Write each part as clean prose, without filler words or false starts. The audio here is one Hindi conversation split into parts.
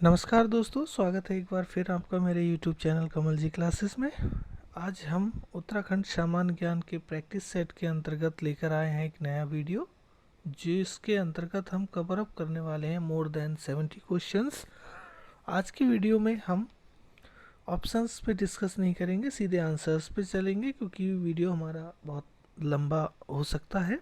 नमस्कार दोस्तों, स्वागत है एक बार फिर आपका मेरे YouTube चैनल कमल जी क्लासेस में। आज हम उत्तराखंड सामान्य ज्ञान के प्रैक्टिस सेट के अंतर्गत लेकर आए हैं एक नया वीडियो, जिसके अंतर्गत हम कवर अप करने वाले हैं मोर देन 70 क्वेश्चंस। आज की वीडियो में हम ऑप्शंस पे डिस्कस नहीं करेंगे, सीधे आंसर्स पे चलेंगे क्योंकि वीडियो हमारा बहुत लंबा हो सकता है।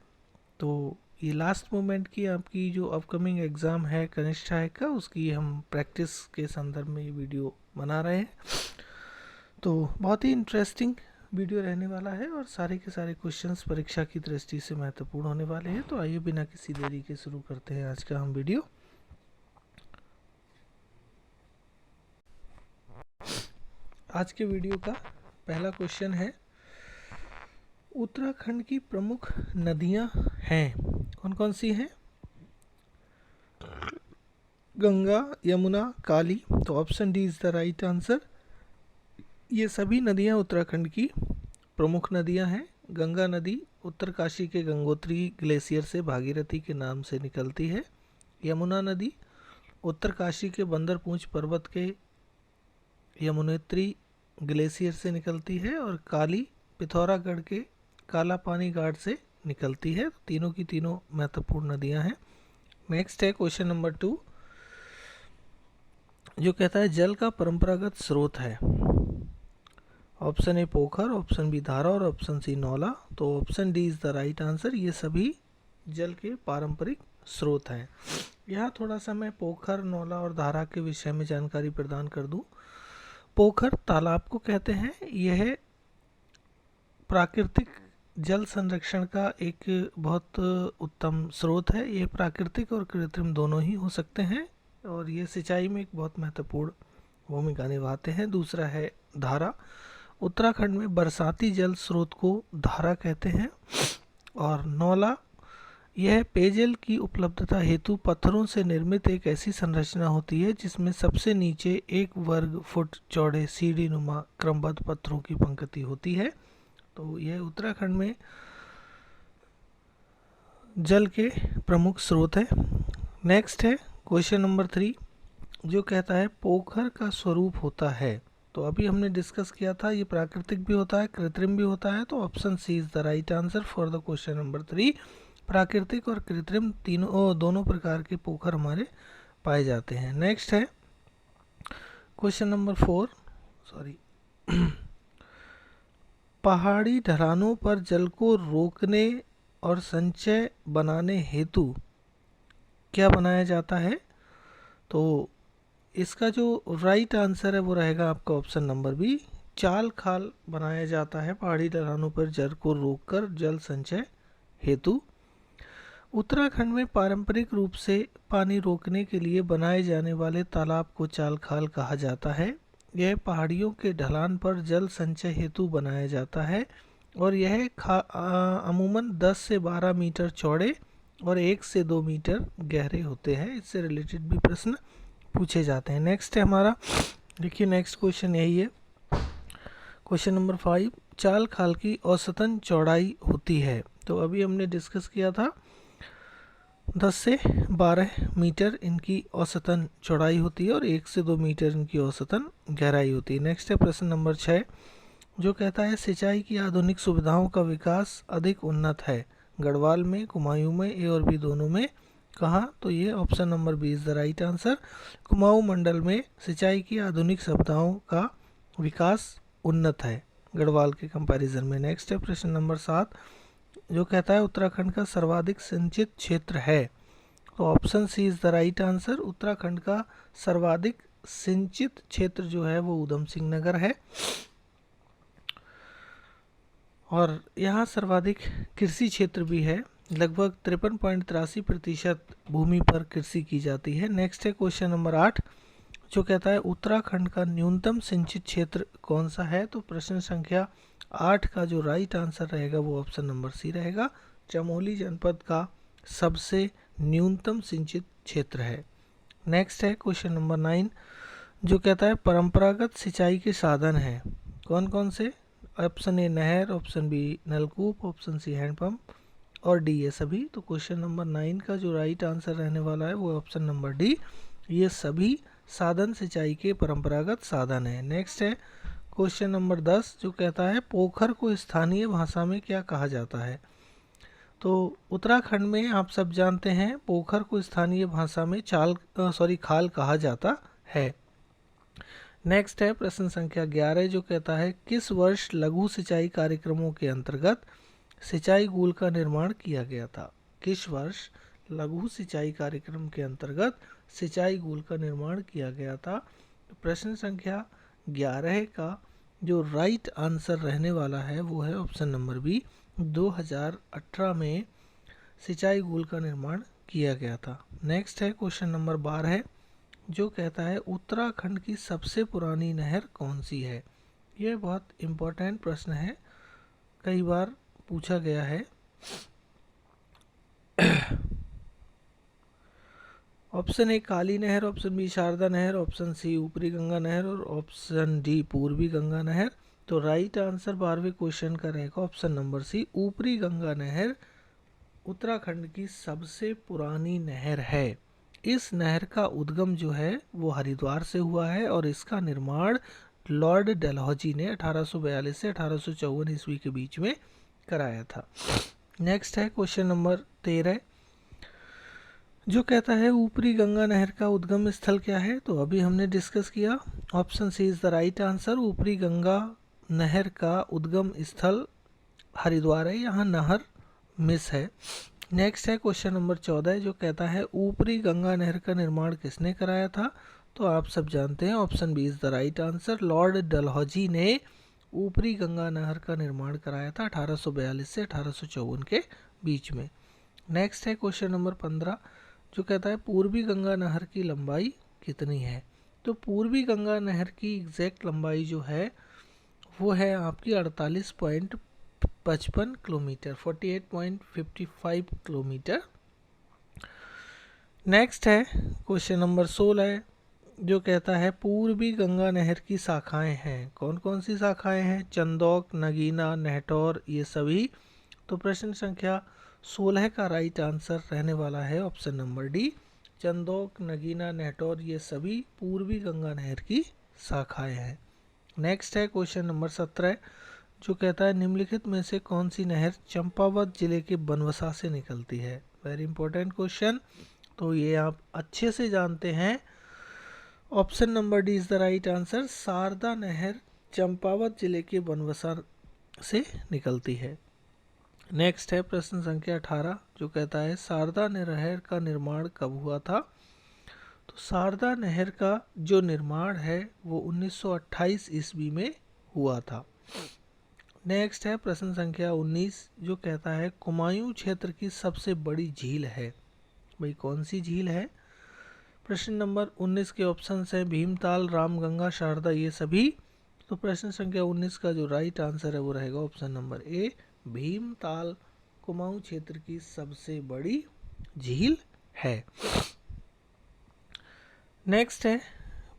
तो ये लास्ट मोमेंट की आपकी जो अपकमिंग एग्ज़ाम है कनिष्ठ सहायक का, उसकी हम प्रैक्टिस के संदर्भ में ये वीडियो बना रहे हैं। तो बहुत ही इंटरेस्टिंग वीडियो रहने वाला है और सारे के सारे क्वेश्चंस परीक्षा की दृष्टि से महत्वपूर्ण होने वाले हैं। तो आइए बिना किसी देरी के शुरू करते हैं आज का हम वीडियो। आज के वीडियो का पहला क्वेश्चन है, उत्तराखंड की प्रमुख नदियां हैं, कौन कौन सी हैं? गंगा, यमुना, काली। तो option D is the right answer. ये सभी नदियां उत्तराखंड की प्रमुख नदियां हैं। गंगा नदी उत्तरकाशी के गंगोत्री ग्लेशियर से भागीरथी के नाम से निकलती है। यमुना नदी उत्तरकाशी के बंदरपूंछ पर्वत के यमुनोत्री ग्लेशियर से निकलती है। और काली पिथौरागढ़ के काला पानी घाट से निकलती है। तीनों की तीनों महत्वपूर्ण नदियां हैं। नेक्स्ट है क्वेश्चन नंबर 2, जो कहता है जल का परंपरागत स्रोत है। ऑप्शन ए पोखर, ऑप्शन बी धारा और ऑप्शन सी नौला। तो option D is the right answer. ये सभी जल के पारंपरिक स्रोत हैं। यहाँ थोड़ा सा मैं पोखर, नौला और धारा के विषय में जानकारी प्रदान कर दूं। पोखर तालाब को कहते हैं। यह प्राकृतिक जल संरक्षण का एक बहुत उत्तम स्रोत है। ये प्राकृतिक और कृत्रिम दोनों ही हो सकते हैं और ये सिंचाई में एक बहुत महत्वपूर्ण भूमिका निभाते हैं। दूसरा है धारा। उत्तराखंड में बरसाती जल स्रोत को धारा कहते हैं। और नौला, यह पेयजल की उपलब्धता हेतु पत्थरों से निर्मित एक ऐसी संरचना होती है जिसमें सबसे नीचे 1 वर्ग फुट चौड़े सीढ़ी नुमा क्रमबद्ध पत्थरों की पंक्ति होती है। तो यह उत्तराखंड में जल के प्रमुख स्रोत है। नेक्स्ट है क्वेश्चन नंबर 3, जो कहता है पोखर का स्वरूप होता है। तो अभी हमने डिस्कस किया था, ये प्राकृतिक भी होता है, कृत्रिम भी होता है। तो option C is the right answer for the question number 3। प्राकृतिक और कृत्रिम दोनों प्रकार के पोखर हमारे पाए जाते हैं। नेक्स्ट है क्वेश्चन नंबर 4, सॉरी पहाड़ी ढलानों पर जल को रोकने और संचय बनाने हेतु क्या बनाया जाता है? तो इसका जो राइट आंसर है वो रहेगा आपका ऑप्शन नंबर बी, चाल खाल बनाया जाता है पहाड़ी ढलानों पर जल को रोककर जल संचय हेतु। उत्तराखंड में पारंपरिक रूप से पानी रोकने के लिए बनाए जाने वाले तालाब को चाल खाल कहा जाता है। यह पहाड़ियों के ढलान पर जल संचय हेतु बनाया जाता है और यह अमूमन 10 से 12 मीटर चौड़े और 1 से 2 मीटर गहरे होते हैं। इससे रिलेटेड भी प्रश्न पूछे जाते हैं। नेक्स्ट है हमारा, देखिए नेक्स्ट क्वेश्चन यही है, क्वेश्चन नंबर 5, चाल खाल की औसतन चौड़ाई होती है। तो अभी हमने डिस्कस किया था 10 से 12 मीटर इनकी औसतन चौड़ाई होती है और 1 से 2 मीटर इनकी औसतन गहराई होती है। नेक्स्ट है प्रश्न नंबर 6, जो कहता है सिंचाई की आधुनिक सुविधाओं का विकास अधिक उन्नत है, गढ़वाल में, कुमाऊं में, ए और बी दोनों में, कहाँ? तो ये option number B is the right answer. Kumaon मंडल में सिंचाई की आधुनिक सुविधाओं का विकास उन्नत है गढ़वाल के कंपैरिजन में। नेक्स्ट है प्रश्न नंबर 7, जो कहता है उत्तराखंड का सर्वाधिक सिंचित क्षेत्र है। तो option C is the right answer. Uttarakhand का सर्वाधिक सिंचित क्षेत्र जो है वो ऊधम सिंह नगर है और यहाँ सर्वाधिक कृषि क्षेत्र भी है। लगभग 53.83% भूमि पर कृषि की जाती है। नेक्स्ट है क्वेश्चन नंबर 8, जो कहता है उत्तराखंड का न्यूनतम सिंचित क्षेत्र कौन सा है? तो प्रश्न संख्या 8 का जो राइट आंसर रहेगा वो ऑप्शन नंबर सी रहेगा। चमोली जनपद का सबसे न्यूनतम सिंचित क्षेत्र है। नेक्स्ट है क्वेश्चन नंबर 9, जो कहता है परंपरागत सिंचाई के साधन हैं, कौन कौन से? ऑप्शन ए नहर, ऑप्शन बी नलकूप, ऑप्शन सी हैंडपम्प और डी ये सभी। तो क्वेश्चन नंबर 9 का जो राइट आंसर रहने वाला है वो ऑप्शन नंबर डी, ये सभी साधन सिंचाई के परंपरागत साधन है। नेक्स्ट है क्वेश्चन नंबर 10 जो कहता है पोखर को स्थानीय भाषा में क्या कहा जाता है। तो उत्तराखंड में आप सब जानते हैं पोखर को स्थानीय भाषा में खाल कहा जाता है। नेक्स्ट है प्रश्न संख्या 11 जो कहता है किस वर्ष लघु सिंचाई कार्यक्रमों के अंतर्गत सिंचाई गूल का निर्माण किया गया था। किस वर्ष लघु सिंचाई कार्यक्रम के अंतर्गत सिंचाई गूल का निर्माण किया गया था। तो प्रश्न संख्या 11 का जो राइट आंसर रहने वाला है वो है ऑप्शन नंबर बी, 2018 में सिंचाई गूल का निर्माण किया गया था। नेक्स्ट है क्वेश्चन नंबर 12 जो कहता है उत्तराखंड की सबसे पुरानी नहर कौन सी है। यह बहुत इम्पोर्टेंट प्रश्न है, कई बार पूछा गया है। ऑप्शन ए काली नहर, ऑप्शन बी शारदा नहर, ऑप्शन सी ऊपरी गंगा नहर और ऑप्शन डी पूर्वी गंगा नहर। तो राइट आंसर 12वें क्वेश्चन का रहेगा ऑप्शन नंबर सी, ऊपरी गंगा नहर उत्तराखंड की सबसे पुरानी नहर है। इस नहर का उद्गम जो है वो हरिद्वार से हुआ है और इसका निर्माण लॉर्ड डलहौजी ने 1842 से 1854 ईस्वी के बीच में कराया था। नेक्स्ट है क्वेश्चन नंबर 13 जो कहता है ऊपरी गंगा नहर का उद्गम स्थल क्या है। तो अभी हमने डिस्कस किया, option C is the right answer. ऊपरी गंगा नहर का उद्गम स्थल हरिद्वार है, यहाँ नहर मिस है। नेक्स्ट है क्वेश्चन नंबर 14 जो कहता है ऊपरी गंगा नहर का निर्माण किसने कराया था। तो आप सब जानते हैं option B is the right answer, lord Dalhousie ने ऊपरी गंगा नहर का निर्माण कराया था 1842 से 1854 के बीच में। नेक्स्ट है क्वेश्चन नंबर 15 जो कहता है पूर्वी गंगा नहर की लंबाई कितनी है। तो पूर्वी गंगा नहर की एग्जैक्ट लंबाई जो है वो है आपकी 48.55 किलोमीटर, 48.55 किलोमीटर। नेक्स्ट है क्वेश्चन नंबर 16 जो कहता है पूर्वी गंगा नहर की शाखाएं हैं, कौन कौन सी शाखाएं हैं। चंदौक, नगीना, नेहटौर ये सभी। तो प्रश्न संख्या 16 का राइट आंसर रहने वाला है option number D, Chandauk, Nagina, Nehtaur ये सभी पूर्वी गंगा नहर की शाखाएं हैं। नेक्स्ट है क्वेश्चन नंबर 17 जो कहता है निम्नलिखित में से कौन सी नहर चंपावत जिले के बनवसा से निकलती है। वेरी इंपॉर्टेंट क्वेश्चन, तो ये आप अच्छे से जानते हैं। Option number D is the right answer, Sharda नहर चंपावत जिले के बनवसा से निकलती है। नेक्स्ट है प्रश्न संख्या 18 जो कहता है शारदा नहर का निर्माण कब हुआ था। तो शारदा नहर का जो निर्माण है वो 1928 ईस्वी में हुआ था। नेक्स्ट है प्रश्न संख्या 19 जो कहता है कुमायूं क्षेत्र की सबसे बड़ी झील है। भाई कौन सी झील है। प्रश्न नंबर 19 के ऑप्शन है भीमताल, रामगंगा, शारदा ये सभी। तो प्रश्न संख्या 19 का जो राइट आंसर है वो रहेगा option number A, Bhimtal Kumaon क्षेत्र की सबसे बड़ी झील है। नेक्स्ट है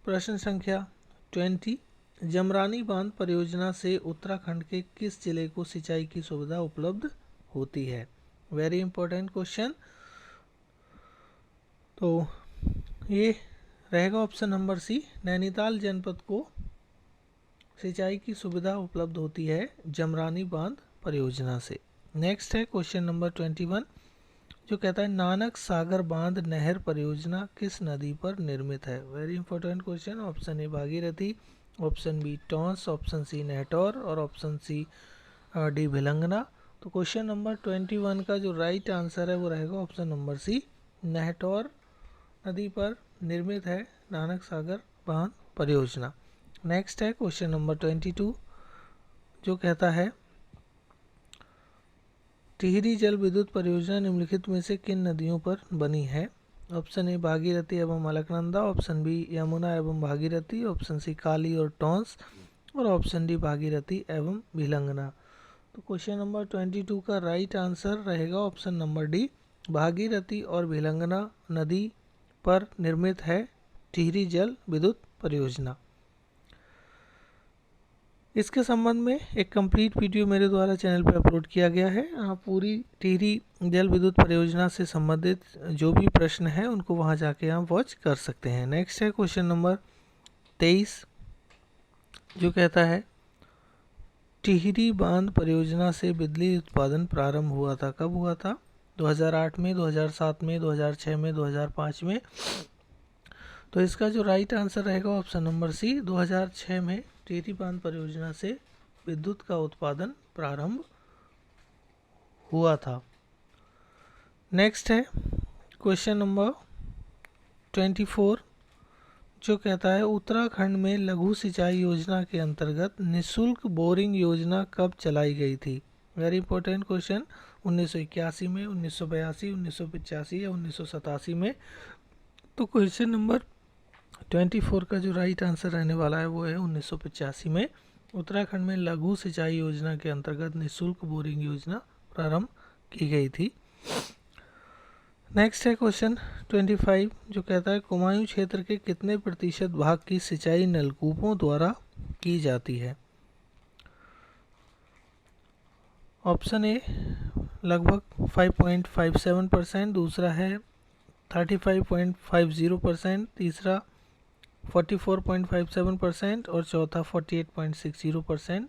प्रश्न संख्या 20 जमरानी बांध परियोजना से उत्तराखंड के किस जिले को सिंचाई की सुविधा उपलब्ध होती है। वेरी इंपॉर्टेंट क्वेश्चन, तो ये रहेगा ऑप्शन नंबर सी, नैनीताल जनपद को सिंचाई की सुविधा उपलब्ध होती है जमरानी बांध परियोजना से। नेक्स्ट है क्वेश्चन नंबर 21 जो कहता है नानक सागर बांध नहर परियोजना किस नदी पर निर्मित है। Very important question, option A Bhagirathi, option B Tons, option C Nehtaur और ऑप्शन सी डी भिलंगना। तो क्वेश्चन नंबर 21 का जो राइट आंसर है वो रहेगा ऑप्शन नंबर सी, नेहटौर नदी पर निर्मित है नानक सागर बांध परियोजना। नेक्स्ट है क्वेश्चन नंबर 22 जो कहता है टिहरी जल विद्युत परियोजना निम्नलिखित में से किन नदियों पर बनी है। ऑप्शन ए भागीरथी एवं अलकनंदा, ऑप्शन बी यमुना एवं भागीरथी, ऑप्शन सी काली और टॉन्स और ऑप्शन डी भागीरथी एवं भिलंगना। तो क्वेश्चन नंबर 22 का राइट आंसर रहेगा ऑप्शन नंबर डी, भागीरथी और भिलंगना नदी पर निर्मित है टिहरी जल विद्युत परियोजना। इसके संबंध में एक कंप्लीट वीडियो मेरे द्वारा चैनल पर अपलोड किया गया है। आप पूरी टिहरी जल विद्युत परियोजना से संबंधित जो भी प्रश्न है उनको वहां जाके आप वॉच कर सकते हैं। नेक्स्ट है क्वेश्चन नंबर 23, जो कहता है टिहरी बांध परियोजना से बिजली उत्पादन प्रारंभ हुआ था। कब हुआ था? 2008 में, 2007 में, 2006 में, 2005 में। तो इसका जो राइट आंसर रहेगा ऑप्शन नंबर सी, 2006 में टिहरी बांध परियोजना से विद्युत का उत्पादन प्रारंभ हुआ था। नेक्स्ट है क्वेश्चन नंबर 24, जो कहता है उत्तराखंड में लघु सिंचाई योजना के अंतर्गत निःशुल्क बोरिंग योजना कब चलाई गई थी? Very important question. 1981 में, 1982, 1985 या 1987 में? तो क्वेश्चन नंबर 24 का जो राइट आंसर रहने वाला है वो है 1985 में उत्तराखंड में लघु सिंचाई योजना के अंतर्गत निःशुल्क बोरिंग योजना प्रारंभ की गई थी। नेक्स्ट है क्वेश्चन 25, जो कहता है कुमायूं क्षेत्र के कितने प्रतिशत भाग की सिंचाई नलकूपों द्वारा की जाती है? ऑप्शन ए लगभग 5.57%, दूसरा है 35.50%, तीसरा 44.57% और चौथा 48.60%।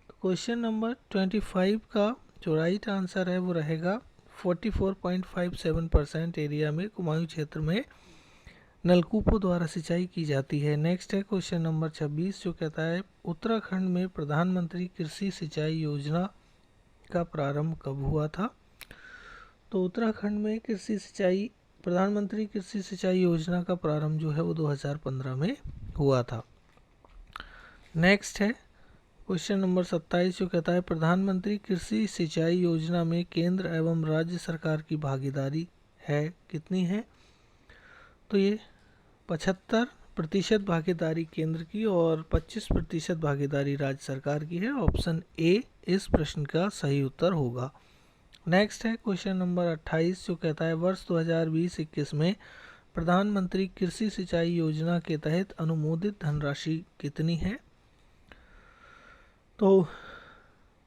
तो क्वेश्चन नंबर 25 का जो राइट आंसर है वो रहेगा 44.57% एरिया में कुमायूं क्षेत्र में नलकूपों द्वारा सिंचाई की जाती है। नेक्स्ट है क्वेश्चन नंबर 26, जो कहता है उत्तराखंड में प्रधानमंत्री कृषि सिंचाई योजना का प्रारंभ कब हुआ था? तो उत्तराखंड में प्रधानमंत्री कृषि सिंचाई योजना का प्रारंभ जो है वो 2015 में हुआ था। नेक्स्ट है क्वेश्चन नंबर 27, जो कहता है प्रधानमंत्री कृषि सिंचाई योजना में केंद्र एवं राज्य सरकार की भागीदारी है कितनी है? तो ये 75% भागीदारी केंद्र की और 25% भागीदारी राज्य सरकार की है। ऑप्शन ए इस प्रश्न का सही उत्तर होगा। नेक्स्ट है क्वेश्चन नंबर 28, जो कहता है वर्ष 2020-21 में प्रधानमंत्री कृषि सिंचाई योजना के तहत अनुमोदित धनराशि कितनी है? तो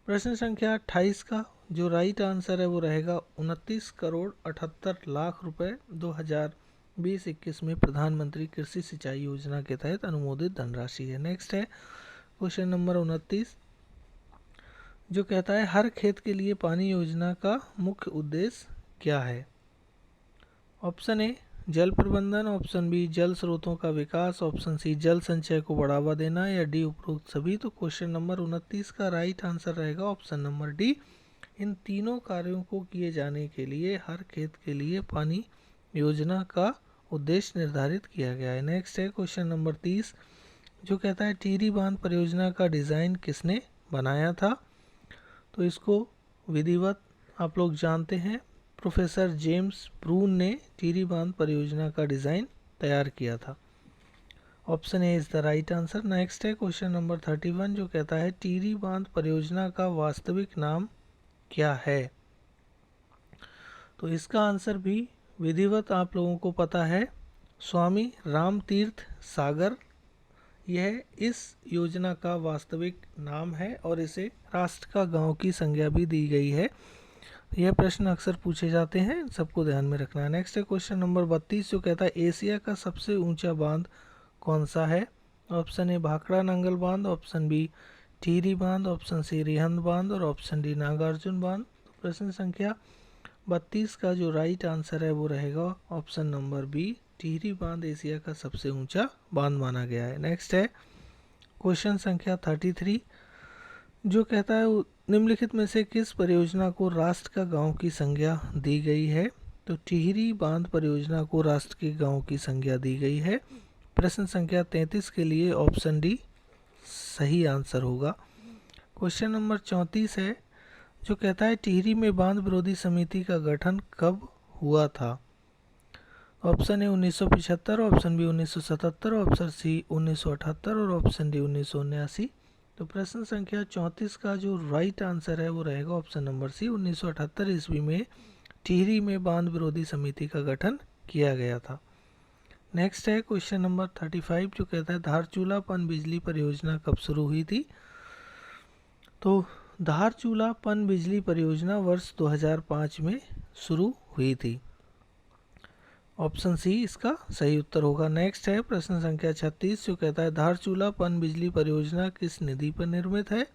प्रश्न संख्या 28 का जो राइट आंसर है वो रहेगा 29,78,00,000 रुपए 2020-21 में प्रधानमंत्री कृषि सिंचाई योजना के तहत अनुमोदित धनराशि है। नेक्स्ट है क्वेश्चन नंबर 29, जो कहता है हर खेत के लिए पानी योजना का मुख्य उद्देश्य क्या है? ऑप्शन ए जल प्रबंधन, ऑप्शन बी जल स्रोतों का विकास, ऑप्शन सी जल संचय को बढ़ावा देना या डी उपरोक्त सभी। तो क्वेश्चन नंबर 29 का राइट आंसर रहेगा ऑप्शन नंबर डी, इन तीनों कार्यों को किए जाने के लिए हर खेत के लिए पानी योजना का उद्देश्य निर्धारित किया गया है। नेक्स्ट है क्वेश्चन नंबर 30, जो कहता है टिहरी बांध परियोजना का डिज़ाइन किसने बनाया था? तो इसको विधिवत आप लोग जानते हैं, प्रोफेसर जेम्स ब्रून ने टिहरी बांध परियोजना का डिज़ाइन तैयार किया था। Option A is the right answer. Next है क्वेश्चन नंबर 31, जो कहता है टिहरी बांध परियोजना का वास्तविक नाम क्या है? तो इसका आंसर भी विधिवत आप लोगों को पता है, स्वामी रामतीर्थ सागर यह इस योजना का वास्तविक नाम है और इसे राष्ट्र का गांव की संज्ञा भी दी गई है। यह प्रश्न अक्सर पूछे जाते हैं, सबको ध्यान में रखना है। नेक्स्ट है क्वेश्चन नंबर 32, जो कहता है एशिया का सबसे ऊंचा बांध कौन सा है? ऑप्शन ए भाखड़ा नांगल बांध, ऑप्शन बी टिहरी बांध, ऑप्शन सी रिहंद बांध और ऑप्शन डी नागार्जुन बांध। तो प्रश्न संख्या 32 का जो राइट आंसर है वो रहेगा ऑप्शन नंबर बी, टिहरी बांध एशिया का सबसे ऊंचा बांध माना गया है। नेक्स्ट है क्वेश्चन संख्या 33, जो कहता है निम्नलिखित में से किस परियोजना को राष्ट्र का गांव की संज्ञा दी गई है? तो टिहरी बांध परियोजना को राष्ट्र के गांव की संज्ञा दी गई है। प्रश्न संख्या 33 के लिए ऑप्शन डी सही आंसर होगा। क्वेश्चन नंबर 34 है, जो कहता है टिहरी में बांध विरोधी समिति का गठन कब हुआ था? Option A 1975, option B 1977, option C 1978 और ऑप्शन डी 1979। तो प्रश्न संख्या 34 का जो राइट आंसर है वो रहेगा ऑप्शन नंबर सी, 1978 ईस्वी में टिहरी में बांध विरोधी समिति का गठन किया गया था। नेक्स्ट है क्वेश्चन नंबर 35, जो कहता है धारचूला पनबिजली परियोजना कब शुरू हुई थी? तो धारचूला पनबिजली परियोजना वर्ष 2005 में शुरू हुई थी। ऑप्शन सी इसका सही उत्तर होगा। नेक्स्ट है प्रश्न संख्या 36 जो कहता है धारचूला पनबिजली परियोजना किस नदी पर निर्मित है?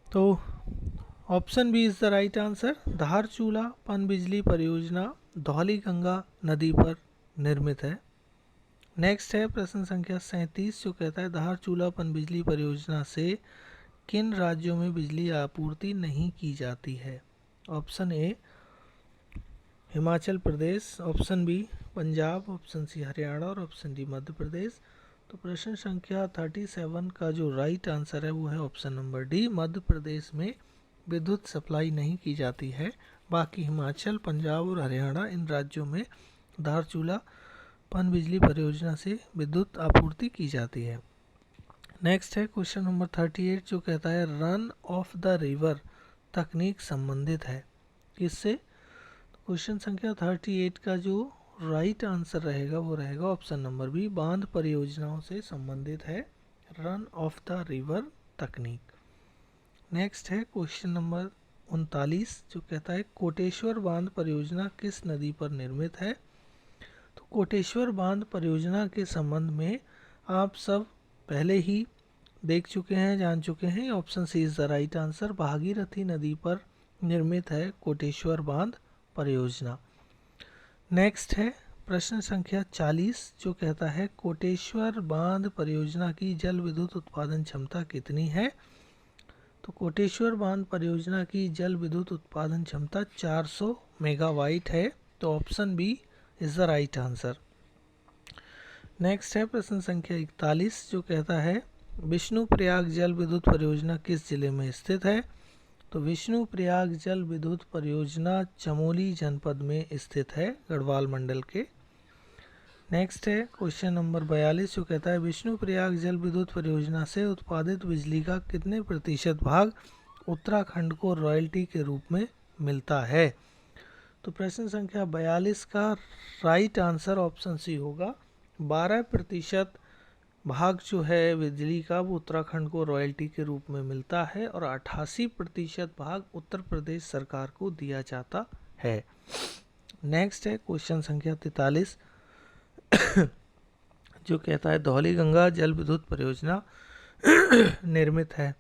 तो option B is the right answer. Dharchula पनबिजली परियोजना धौलीगंगा नदी पर निर्मित है। नेक्स्ट है प्रश्न संख्या 37 जो कहता है धारचूला पनबिजली परियोजना से किन राज्यों में बिजली आपूर्ति नहीं की जाती है? Option A Himachal Pradesh, option B Punjab, option C Haryana और ऑप्शन डी मध्य प्रदेश। तो प्रश्न संख्या 37 का जो राइट आंसर है वो है option number D, Madhya Pradesh में विद्युत सप्लाई नहीं की जाती है। बाकी हिमाचल, पंजाब और हरियाणा इन राज्यों में धारचूला पनबिजली परियोजना से विद्युत आपूर्ति की जाती है। नेक्स्ट है क्वेश्चन नंबर 38 जो कहता है रन ऑफ द रिवर तकनीक संबंधित है किससे? क्वेश्चन संख्या 38 का जो राइट आंसर रहेगा वो रहेगा ऑप्शन नंबर बी, बांध परियोजनाओं से संबंधित है रन ऑफ द रिवर तकनीक। नेक्स्ट है क्वेश्चन नंबर 39 जो कहता है कोटेश्वर बांध परियोजना किस नदी पर निर्मित है? तो कोटेश्वर बांध परियोजना के संबंध में आप सब पहले ही देख चुके हैं, जान चुके हैं। Option C is the right answer, Bhagirathi नदी पर निर्मित है कोटेश्वर बांध परियोजना। नेक्स्ट है प्रश्न संख्या 40 जो कहता है कोटेश्वर बांध परियोजना की जल विद्युत उत्पादन क्षमता कितनी है? तो कोटेश्वर बांध परियोजना की जल विद्युत उत्पादन क्षमता 400 मेगावाट है। तो option B is the right answer. Next है प्रश्न संख्या 41 जो कहता है विष्णुप्रयाग जल विद्युत परियोजना किस जिले में स्थित है? तो विष्णुप्रयाग जल विद्युत परियोजना चमोली जनपद में स्थित है, गढ़वाल मंडल के। नेक्स्ट है क्वेश्चन नंबर 42 जो कहता है विष्णुप्रयाग जल विद्युत परियोजना से उत्पादित बिजली का कितने प्रतिशत भाग उत्तराखंड को रॉयल्टी के रूप में मिलता है? तो प्रश्न संख्या 42 का राइट आंसर ऑप्शन सी होगा, 12% भाग जो है बिजली का वो उत्तराखंड को रॉयल्टी के रूप में मिलता है और 88% भाग उत्तर प्रदेश सरकार को दिया जाता है। नेक्स्ट है क्वेश्चन संख्या 43 जो कहता है धौलीगंगा जल विद्युत परियोजना निर्मित है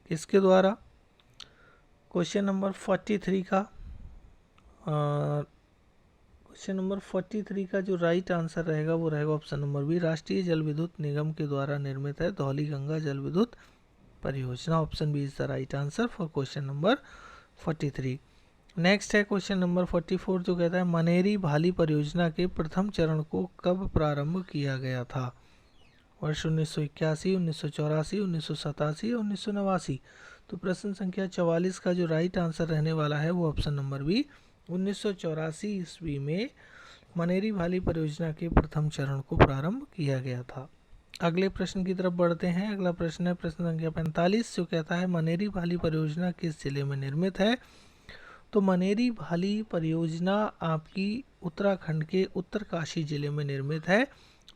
किसके द्वारा? क्वेश्चन नंबर 43 का जो राइट आंसर रहेगा वो रहेगा ऑप्शन नंबर बी, राष्ट्रीय जल विद्युत निगम के द्वारा निर्मित है धौलीगंगा जल विद्युत परियोजना। Option B is the right answer for question number 43। Next है क्वेश्चन नंबर 44 जो कहता है मनेरी भाली परियोजना के प्रथम चरण को कब प्रारंभ किया गया था? वर्ष 1981, 1984, 1987, 1989। तो प्रश्न संख्या 44 का जो राइट आंसर रहने वाला है वो ऑप्शन नंबर बी, 1984 ईस्वी में मनेरी भाली परियोजना के प्रथम चरण को प्रारंभ किया गया था। अगले प्रश्न की तरफ बढ़ते हैं। अगला प्रश्न है प्रश्न संख्या 45 जो कहता है मनेरी भाली परियोजना किस जिले में निर्मित है? तो मनेरी भाली परियोजना आपकी उत्तराखंड के उत्तरकाशी जिले में निर्मित है।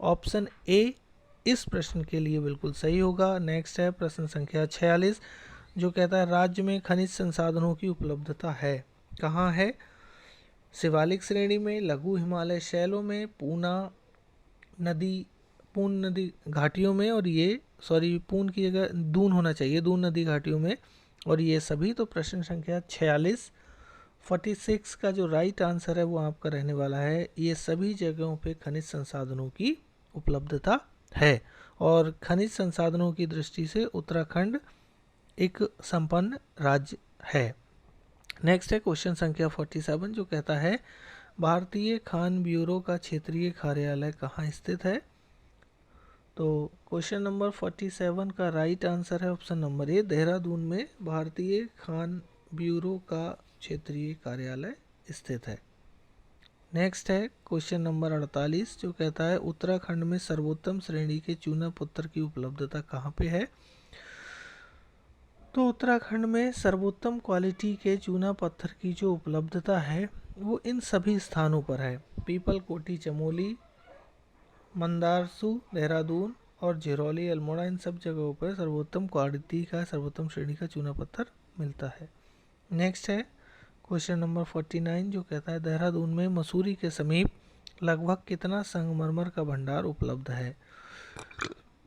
ऑप्शन ए इस प्रश्न के लिए बिल्कुल सही होगा। नेक्स्ट है प्रश्न संख्या 46 जो कहता है राज्य में खनिज संसाधनों की उपलब्धता है, कहाँ है? शिवालिक श्रेणी में, लघु हिमालय शैलों में, पूर्ण नदी घाटियों में और ये पूर्ण की जगह दून होना चाहिए, दून नदी घाटियों में और ये सभी। तो प्रश्न संख्या 46 का जो राइट आंसर है वो आपका रहने वाला है, ये सभी जगहों पे खनिज संसाधनों की उपलब्धता है और खनिज संसाधनों की दृष्टि से उत्तराखंड एक संपन्न राज्य है। नेक्स्ट है क्वेश्चन संख्या 47 जो कहता है भारतीय खान ब्यूरो का क्षेत्रीय कार्यालय कहाँ स्थित है? तो क्वेश्चन नंबर 47 का राइट आंसर है ऑप्शन नंबर ए, देहरादून में भारतीय खान ब्यूरो का क्षेत्रीय कार्यालय स्थित है। नेक्स्ट है क्वेश्चन नंबर 48 जो कहता है उत्तराखंड में सर्वोत्तम श्रेणी के चूना पत्थर की उपलब्धता कहाँ पे है? तो उत्तराखंड में सर्वोत्तम क्वालिटी के चूना पत्थर की जो उपलब्धता है वो इन सभी स्थानों पर है, पीपल कोटी चमोली, मंदारसू देहरादून और झिरोली, अल्मोड़ा, इन सब जगहों पर सर्वोत्तम क्वालिटी का, सर्वोत्तम श्रेणी का चूना पत्थर मिलता है। नेक्स्ट है क्वेश्चन नंबर 49 जो कहता है देहरादून में मसूरी के समीप लगभग कितना संगमरमर का भंडार उपलब्ध है।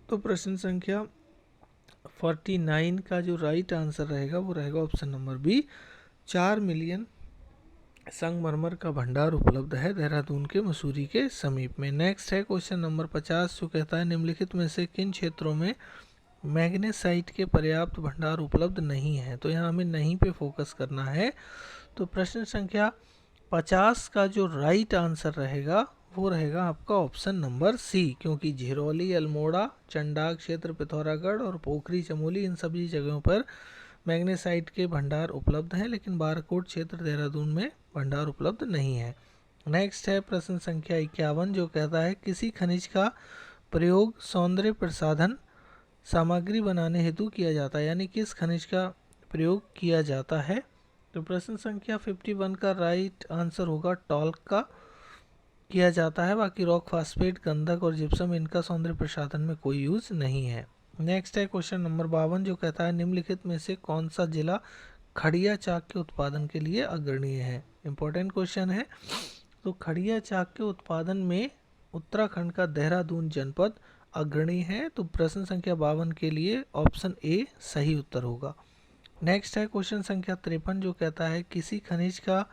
तो प्रश्न संख्या 49 का जो राइट आंसर रहेगा वो रहेगा ऑप्शन नंबर बी, 4 मिलियन संगमरमर का भंडार उपलब्ध है देहरादून के मसूरी के समीप में। नेक्स्ट है क्वेश्चन नंबर 50 जो कहता है निम्नलिखित में से किन क्षेत्रों में मैग्नेसाइट के पर्याप्त भंडार उपलब्ध नहीं है। तो यहाँ हमें नहीं पे फोकस करना है। तो प्रश्न संख्या 50 का जो राइट आंसर रहेगा वो रहेगा आपका ऑप्शन नंबर सी, क्योंकि झिरोली, अल्मोड़ा, चंडाक क्षेत्र, पिथौरागढ़ और पोखरी चमोली इन सभी जगहों पर मैग्नेसाइट के भंडार उपलब्ध हैं, लेकिन बारकोट क्षेत्र देहरादून में भंडार उपलब्ध नहीं है। नेक्स्ट है प्रश्न संख्या 51 जो कहता है किसी खनिज का प्रयोग सौंदर्य प्रसाधन सामग्री बनाने हेतु किया जाता है, यानी किस खनिज का प्रयोग किया जाता है। तो प्रश्न संख्या 51 का राइट आंसर होगा टॉल्क का किया जाता है। बाकी रॉक फास्फेट, गंधक और जिप्सम इनका सौंदर्य प्रसाधन में कोई यूज नहीं है। नेक्स्ट है क्वेश्चन नंबर 52 जो कहता है निम्नलिखित में से कौन सा जिला खड़िया चाक के उत्पादन के लिए अग्रणीय है। इंपॉर्टेंट क्वेश्चन है। तो खड़िया चाक के उत्पादन में उत्तराखंड का देहरादून जनपद अग्रणी है। तो प्रश्न संख्या 52 के लिए ऑप्शन ए सही उत्तर होगा। नेक्स्ट है क्वेश्चन संख्या 53 जो कहता है किसी खनिज का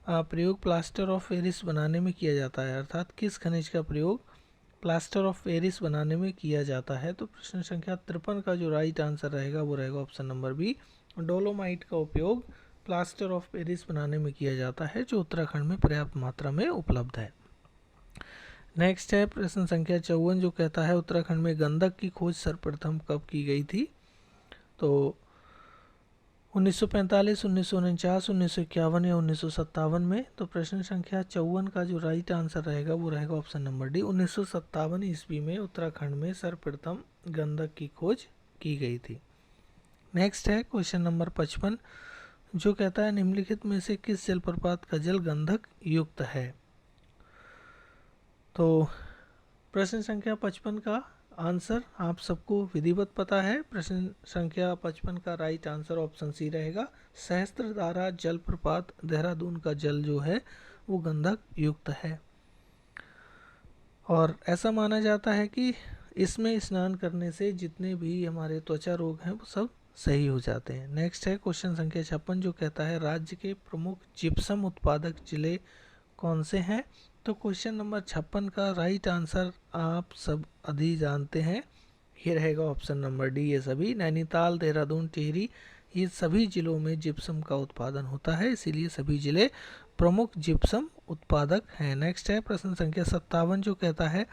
प्रयोग प्लास्टर ऑफ पेरिस बनाने में किया जाता है, अर्थात किस खनिज का प्रयोग प्लास्टर ऑफ पेरिस बनाने में किया जाता है। तो प्रश्न संख्या 53 का जो राइट आंसर रहेगा वो रहेगा ऑप्शन नंबर बी, डोलोमाइट का उपयोग प्लास्टर ऑफ पेरिस बनाने में किया जाता है, जो उत्तराखंड में पर्याप्त मात्रा में उपलब्ध है। नेक्स्ट है प्रश्न संख्या 54 जो कहता है उत्तराखंड में गंधक की खोज सर्वप्रथम कब की गई थी। तो 1945, 1949, 1951 या 1957 में। तो प्रश्न संख्या 54 का जो राइट आंसर रहेगा वो रहेगा ऑप्शन नंबर डी, 1957 ईस्वी में उत्तराखंड में सर्वप्रथम गंधक की खोज की गई थी। नेक्स्ट है क्वेश्चन नंबर 55 जो कहता है निम्नलिखित में से किस जलप्रपात का जल गंधक युक्त है। तो प्रश्न संख्या 55 का आंसर आप सबको विधिवत पता है। प्रश्न संख्या 55 का राइट आंसर ऑप्शन सी रहेगा, सहस्त्रधारा जलप्रपात देहरादून का जल जो है वो गंधक युक्त है और ऐसा माना जाता है कि इसमें स्नान करने से जितने भी हमारे त्वचा रोग हैं वो सब सही हो जाते हैं। नेक्स्ट है क्वेश्चन संख्या 56 जो कहता है राज्य के प्रमुख जिप्सम उत्पादक जिले कौन से हैं। तो क्वेश्चन नंबर 56 का राइट आंसर आप सब अभी जानते हैं, ये रहेगा ऑप्शन नंबर डी। ये सभी नैनीताल, देहरादून, टिहरी ये सभी जिलों में जिप्सम का उत्पादन होता है, इसीलिए सभी जिले प्रमुख जिप्सम उत्पादक हैं। नेक्स्ट है प्रश्न संख्या 57 जो कहता है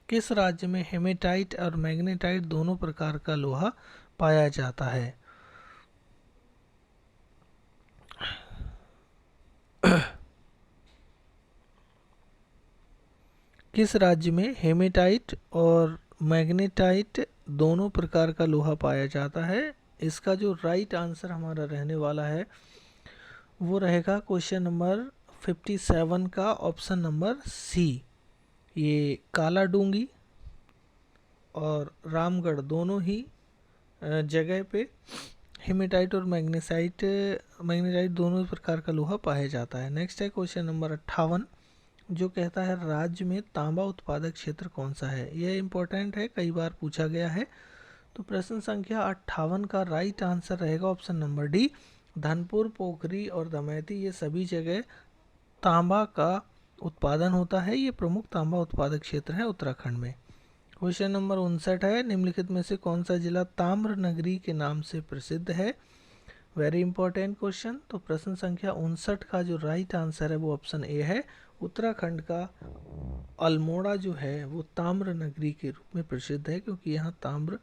किस राज्य में हेमेटाइट और मैग्नेटाइट दोनों प्रकार का लोहा पाया जाता है। किस राज्य में हेमेटाइट और मैग्नेटाइट दोनों प्रकार का लोहा पाया जाता है। इसका जो राइट आंसर हमारा रहने वाला है वो रहेगा क्वेश्चन नंबर 57 का ऑप्शन नंबर सी। ये काला डूंगी और रामगढ़ दोनों ही जगह पे हेमेटाइट और मैग्नेटाइट दोनों प्रकार का लोहा पाया जाता है। नेक्स्ट है क्वेश्चन नंबर 58 जो कहता है राज्य में तांबा उत्पादक क्षेत्र कौन सा है। यह इंपॉर्टेंट है, कई बार पूछा गया है। तो प्रश्न संख्या 58 का राइट आंसर रहेगा ऑप्शन नंबर डी, धनपुर, पोखरी और दमैती ये सभी जगह तांबा का उत्पादन होता है। ये प्रमुख तांबा उत्पादक क्षेत्र है उत्तराखंड में। क्वेश्चन नंबर 59 है निम्नलिखित में से कौन सा जिला ताम्र नगरी के नाम से प्रसिद्ध है। Very important question. तो प्रश्न संख्या 59 का जो राइट आंसर है वो ऑप्शन ए है, उत्तराखंड का अल्मोड़ा जो है वो ताम्र नगरी के रूप में प्रसिद्ध है, क्योंकि यहाँ ताम्र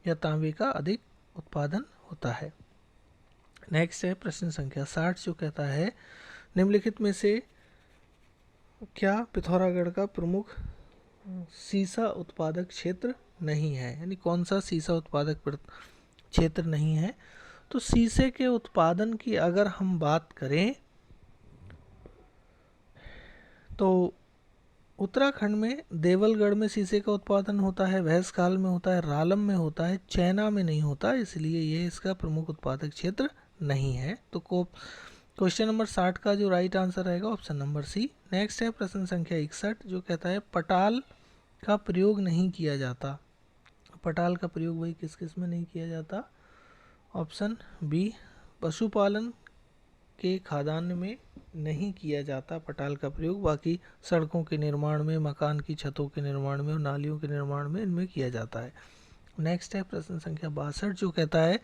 या तांबे का अधिक उत्पादन होता है। नेक्स्ट है प्रश्न संख्या 60 जो कहता है निम्नलिखित में से क्या पिथौरागढ़ का प्रमुख सीसा उत्पादक क्षेत्र नहीं है, यानी कौन सा सीसा उत्पादक क्षेत्र नहीं है। तो सीसे के उत्पादन की अगर हम बात करें तो उत्तराखंड में देवलगढ़ में शीशे का उत्पादन होता है, भैंसखाल में होता है, रालम में होता है, चैना में नहीं होता, इसलिए ये इसका प्रमुख उत्पादक क्षेत्र नहीं है। तो क्वेश्चन नंबर 60 का जो राइट आंसर रहेगा ऑप्शन नंबर सी। नेक्स्ट है प्रश्न संख्या 61 जो कहता है पटाल का प्रयोग नहीं किया जाता। पटाल का प्रयोग वही किस किस में नहीं किया जाता? ऑप्शन बी, पशुपालन के खाद्यान्न में नहीं किया जाता पटाल का प्रयोग, बाकी सड़कों के निर्माण में, मकान की छतों के निर्माण में और नालियों के निर्माण में इनमें किया जाता है। नेक्स्ट है प्रश्न संख्या 62 जो कहता है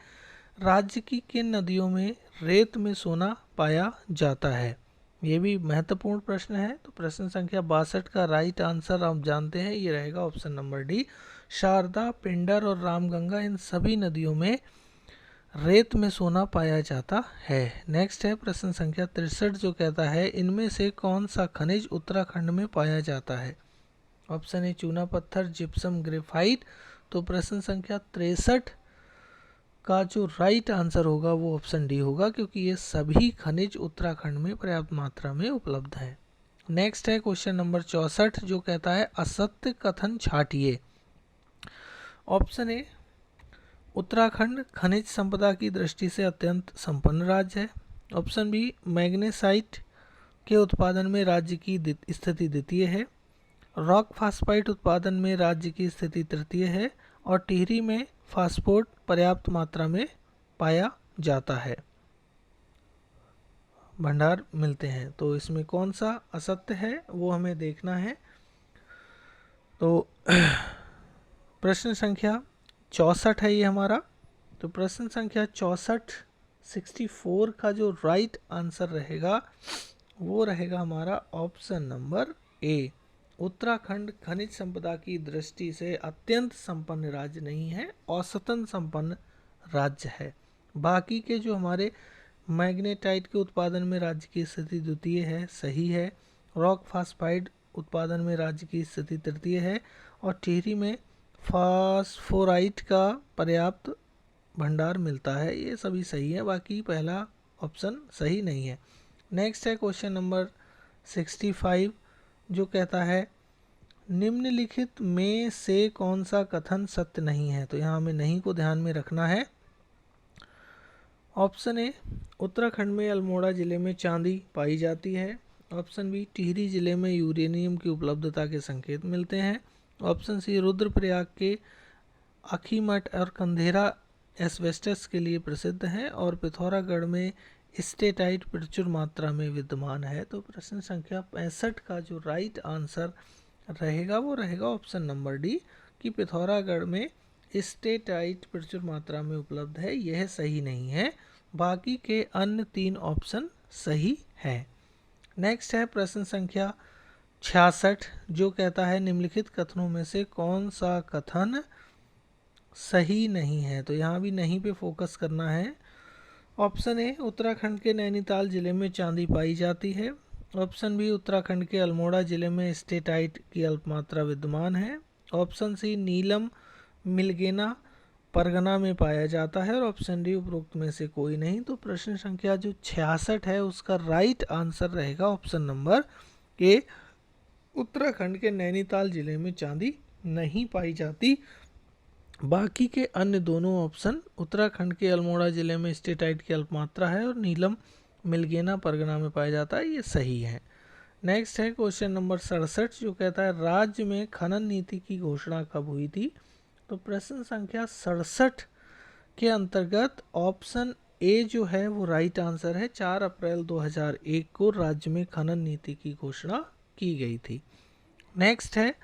राज्य की किन नदियों में रेत में सोना पाया जाता है? ये भी महत्वपूर्ण प्रश्न है। तो प्रश्न संख्या 62 का राइट आंसर आप जानते हैं, ये रहेगा option number D, Sharda, Pindar और रामगंगा, इन सभी नदियों में रेत में सोना पाया जाता है। नेक्स्ट है प्रश्न संख्या 63 जो कहता है इनमें से कौन सा खनिज उत्तराखंड में पाया जाता है? ऑप्शन ए चूना पत्थर, जिप्सम, ग्रेफाइट। तो प्रश्न संख्या 63 का जो राइट आंसर होगा वो ऑप्शन डी होगा, क्योंकि ये सभी खनिज उत्तराखंड में पर्याप्त मात्रा में उपलब्ध है। नेक्स्ट है क्वेश्चन नंबर 64 जो कहता है असत्य कथन छाटिए। ऑप्शन ए उत्तराखंड खनिज संपदा की दृष्टि से अत्यंत संपन्न राज्य है। ऑप्शन बी मैग्नेसाइट के उत्पादन में राज्य की स्थिति द्वितीय है। रॉक फास्फाइट उत्पादन में राज्य की स्थिति तृतीय है। और टिहरी में फास्फोट पर्याप्त मात्रा में पाया जाता है, भंडार मिलते हैं। तो इसमें कौन सा असत्य है वो हमें देखना है। तो प्रश्न संख्या 64 है ये हमारा। तो प्रश्न संख्या 64 का जो राइट आंसर रहेगा वो रहेगा हमारा ऑप्शन नंबर ए, उत्तराखंड खनिज संपदा की दृष्टि से अत्यंत संपन्न राज्य नहीं है, औसतन संपन्न राज्य है। बाकी के जो हमारे मैग्नेटाइट के उत्पादन में राज्य की स्थिति द्वितीय है, सही है। रॉक फास्फाइड उत्पादन में राज्य की स्थिति तृतीय है। और टिहरी में फास्फोराइट का पर्याप्त भंडार मिलता है, ये सभी सही है। बाकी पहला ऑप्शन सही नहीं है। नेक्स्ट है क्वेश्चन नंबर 65 जो कहता है निम्नलिखित में से कौन सा कथन सत्य नहीं है? तो यहाँ हमें नहीं को ध्यान में रखना है। ऑप्शन ए उत्तराखंड में अल्मोड़ा जिले में चांदी पाई जाती है। ऑप्शन बी टिहरी जिले में यूरेनियम की उपलब्धता के संकेत मिलते हैं। ऑप्शन सी रुद्रप्रयाग के अखीमठ और कंधेरा एस्बेस्टस के लिए प्रसिद्ध है। और पिथौरागढ़ में स्टेटाइट प्रचुर मात्रा में विद्यमान है। तो प्रश्न संख्या 65 का जो राइट आंसर रहेगा वो रहेगा ऑप्शन नंबर डी कि पिथौरागढ़ में स्टेटाइट प्रचुर मात्रा में उपलब्ध है, यह सही नहीं है। बाकी के अन्य 3 ऑप्शन सही है। नेक्स्ट है प्रश्न संख्या 66 जो कहता है निम्नलिखित कथनों में से कौन सा कथन सही नहीं है? तो यहाँ भी नहीं पे फोकस करना है। ऑप्शन ए उत्तराखंड के नैनीताल जिले में चांदी पाई जाती है। ऑप्शन बी उत्तराखंड के अल्मोड़ा जिले में स्टेटाइट की अल्प मात्रा विद्यमान है। ऑप्शन सी नीलम मिलगेना परगना में पाया जाता है। और ऑप्शन डी उपरोक्त में से कोई नहीं। तो प्रश्न संख्या जो 66 है उसका राइट आंसर रहेगा ऑप्शन नंबर ए, उत्तराखंड के नैनीताल जिले में चांदी नहीं पाई जाती। बाकी के अन्य दोनों ऑप्शन उत्तराखंड के अल्मोड़ा जिले में स्टेटाइट की अल्प मात्रा है और नीलम मिलगेना परगना में पाया जाता है, ये सही है। नेक्स्ट है क्वेश्चन नंबर 67 जो कहता है राज्य में खनन नीति की घोषणा कब हुई थी? तो प्रश्न संख्या 67 के अंतर्गत ऑप्शन ए जो है वो राइट आंसर है। 4 अप्रैल 2001 को राज्य में खनन नीति की घोषणा की गई थी। नेक्स्ट है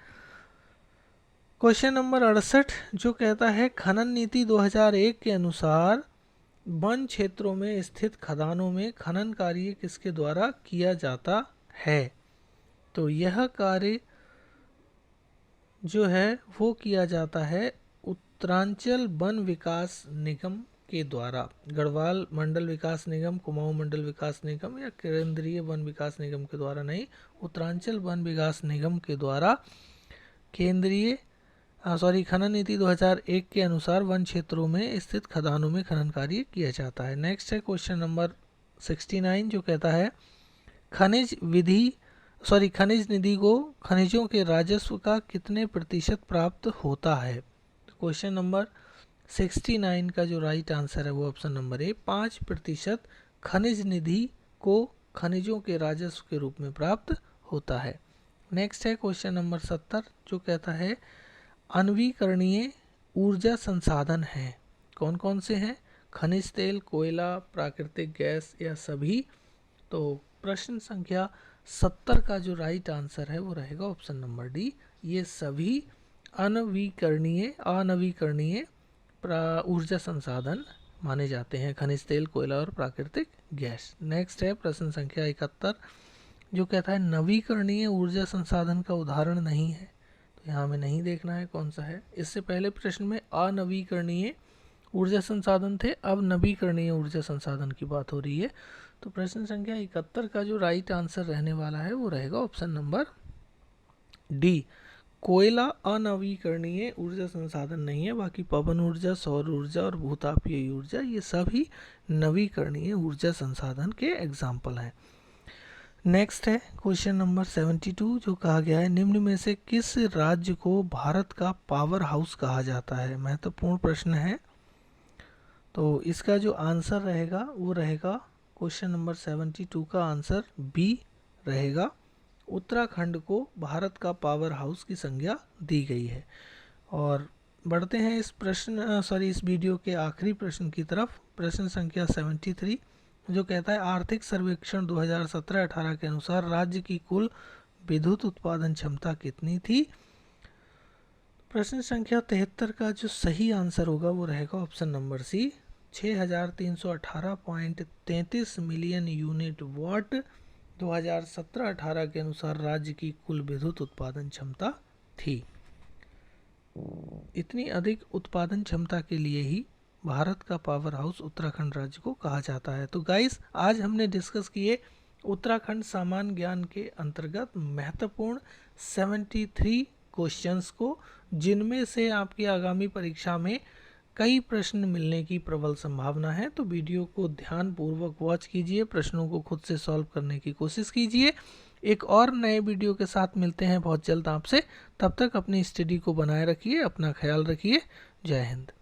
क्वेश्चन नंबर 68 जो कहता है खनन नीति 2001 के अनुसार वन क्षेत्रों में स्थित खदानों में खनन कार्य किसके द्वारा किया जाता है? तो यह कार्य जो है वो किया जाता है उत्तरांचल वन विकास निगम के द्वारा। गढ़वाल मंडल विकास निगम, कुमाऊं मंडल विकास निगम या केंद्रीय वन विकास निगम के द्वारा नहीं, उत्तरांचल वन विकास निगम के द्वारा खनन नीति 2001 के अनुसार वन क्षेत्रों में स्थित खदानों में खनन कार्य किया जाता है। नेक्स्ट है क्वेश्चन नंबर 69 जो कहता है खनिज विधि खनिज निधि को खनिजों के राजस्व का कितने प्रतिशत प्राप्त होता है? क्वेश्चन नंबर 69 का जो राइट आंसर है वो ऑप्शन नंबर ए 5% खनिज निधि को खनिजों के राजस्व के रूप में प्राप्त होता है। नेक्स्ट है क्वेश्चन नंबर 70 जो कहता है अनवीकरणीय ऊर्जा संसाधन हैं, कौन कौन से हैं? खनिज तेल, कोयला, प्राकृतिक गैस या सभी? तो प्रश्न संख्या 70 का जो राइट आंसर है वो रहेगा ऑप्शन नंबर डी, ये सभी अनवीकरणीय ऊर्जा संसाधन माने जाते हैं, खनिज तेल, कोयला और प्राकृतिक गैस। नेक्स्ट है प्रश्न संख्या 71 जो कहता है नवीकरणीय ऊर्जा संसाधन का उदाहरण नहीं है, तो यहाँ हमें नहीं देखना है कौन सा है। इससे पहले प्रश्न में अनवीकरणीय ऊर्जा संसाधन थे, अब नवीकरणीय ऊर्जा संसाधन की बात हो रही है। तो प्रश्न संख्या 71 का जो राइट आंसर रहने वाला है वो रहेगा ऑप्शन नंबर डी, कोयला अनवीकरणीय ऊर्जा संसाधन नहीं है, बाकी पवन ऊर्जा, सौर ऊर्जा और भूतापीय ऊर्जा ये सभी नवीकरणीय ऊर्जा संसाधन के एग्जाम्पल हैं। नेक्स्ट है क्वेश्चन नंबर 72 जो कहा गया है निम्न में से किस राज्य को भारत का पावर हाउस कहा जाता है? महत्वपूर्ण प्रश्न है। तो इसका जो आंसर रहेगा वो रहेगा क्वेश्चन नंबर 72 का आंसर बी रहेगा, उत्तराखंड को भारत का पावर हाउस की संज्ञा दी गई है। और बढ़ते हैं इस वीडियो के आखिरी प्रश्न की तरफ, प्रश्न संख्या 73 जो कहता है आर्थिक सर्वेक्षण 2017-18 के अनुसार राज्य की कुल विद्युत उत्पादन क्षमता कितनी थी? प्रश्न संख्या 73 का जो सही आंसर होगा वो रहेगा option number C, 6318.33 million unit watt 2017-18 के अनुसार राज्य की कुल विद्युत उत्पादन क्षमता थी। इतनी अधिक उत्पादन क्षमता के लिए ही भारत का पावर हाउस उत्तराखंड राज्य को कहा जाता है। तो गाइस आज हमने डिस्कस किए उत्तराखंड सामान्य ज्ञान के अंतर्गत महत्वपूर्ण 73 क्वेश्चंस को, जिनमें से आपकी आगामी परीक्षा में कई प्रश्न मिलने की प्रबल संभावना है। तो वीडियो को ध्यानपूर्वक वॉच कीजिए, प्रश्नों को खुद से सॉल्व करने की कोशिश कीजिए। एक और नए वीडियो के साथ मिलते हैं बहुत जल्द आपसे, तब तक अपनी स्टडी को बनाए रखिए, अपना ख्याल रखिए। जय हिंद।